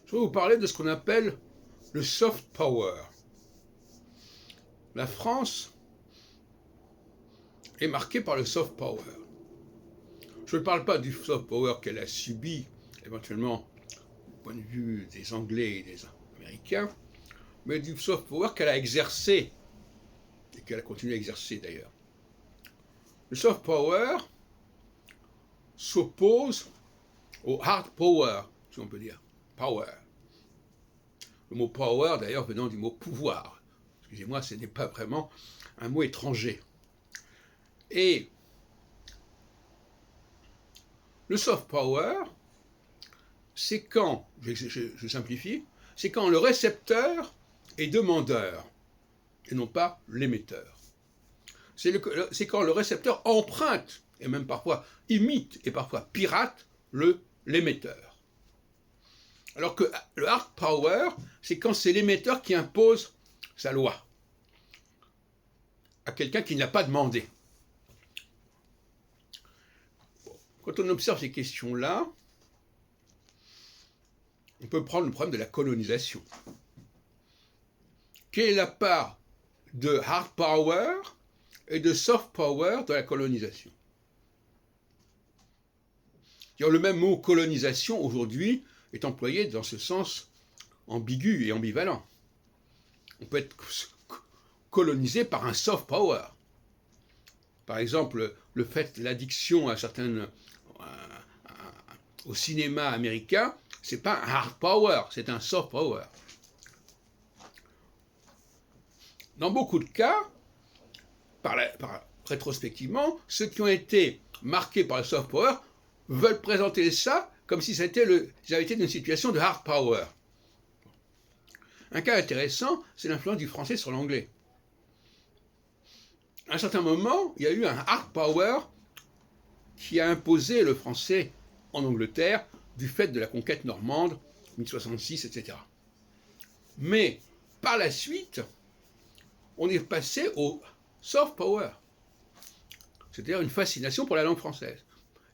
Je vais vous parler de ce qu'on appelle le soft power. La France est marquée par le soft power. Je ne parle pas du soft power qu'elle a subi, éventuellement, du point de vue des Anglais et des Américains, mais du soft power qu'elle a exercé, et qu'elle a continué à exercer d'ailleurs. Le soft power s'oppose au hard power, si on peut dire. Power. Le mot power, d'ailleurs, venant du mot pouvoir. Excusez-moi, ce n'est pas vraiment un mot étranger. Et le soft power, c'est quand, je simplifie, c'est quand le récepteur est demandeur et non pas l'émetteur. C'est quand le récepteur emprunte, et même parfois imite, et parfois pirate, l'émetteur. Alors que le hard power, c'est quand c'est l'émetteur qui impose sa loi à quelqu'un qui ne l'a pas demandé. Quand on observe ces questions-là, on peut prendre le problème de la colonisation. Quelle est la part de hard power et de soft power dans la colonisation? Le même mot colonisation aujourd'hui est employé dans ce sens ambigu et ambivalent. On peut être colonisé par un soft power. Par exemple, le fait de l'addiction au cinéma américain, c'est pas un hard power, c'est un soft power. Dans beaucoup de cas, rétrospectivement, ceux qui ont été marqués par le soft power veulent présenter ça comme si ils avaient été dans une situation de hard power. Un cas intéressant, c'est l'influence du français sur l'anglais. À un certain moment, il y a eu un hard power qui a imposé le français en Angleterre du fait de la conquête normande, 1066, etc. Mais par la suite, on est passé au soft power, c'est-à-dire une fascination pour la langue française.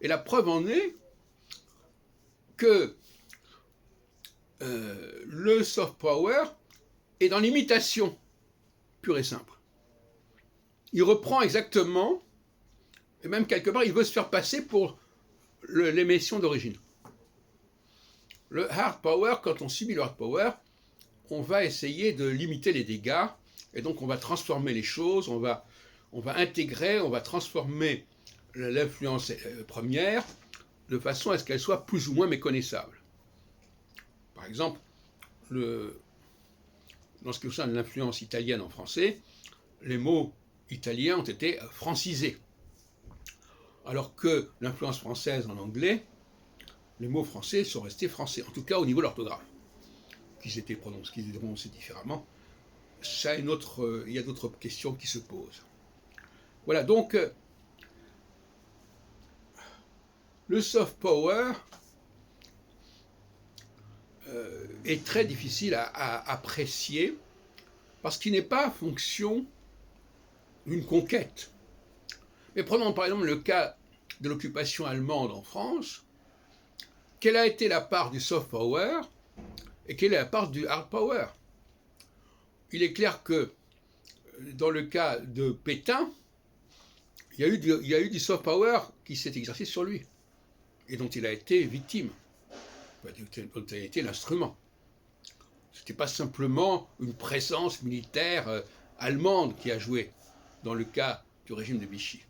Et la preuve en est que le soft power est dans l'imitation pure et simple. Il reprend exactement, et même quelque part, il veut se faire passer pour l'émission d'origine. Le hard power, quand on subit le hard power, on va essayer de limiter les dégâts, et donc on va transformer les choses, on va intégrer, on va transformer l'influence première de façon à ce qu'elle soit plus ou moins méconnaissable. Par exemple, dans ce qui concerne l'influence italienne en français, les mots italiens ont été francisés. Alors que l'influence française en anglais, les mots français sont restés français, en tout cas au niveau de l'orthographe. Qu'ils étaient prononcés différemment, il y a d'autres questions qui se posent. Voilà, donc, le soft power est très difficile à apprécier parce qu'il n'est pas fonction d'une conquête. Mais prenons par exemple le cas de l'occupation allemande en France. Quelle a été la part du soft power et quelle est la part du hard power? Il est clair que dans le cas de Pétain, il y a eu du soft power qui s'est exercé sur lui et dont il a été victime, dont il a été l'instrument. Ce n'était pas simplement une présence militaire allemande qui a joué dans le cas du régime de Vichy.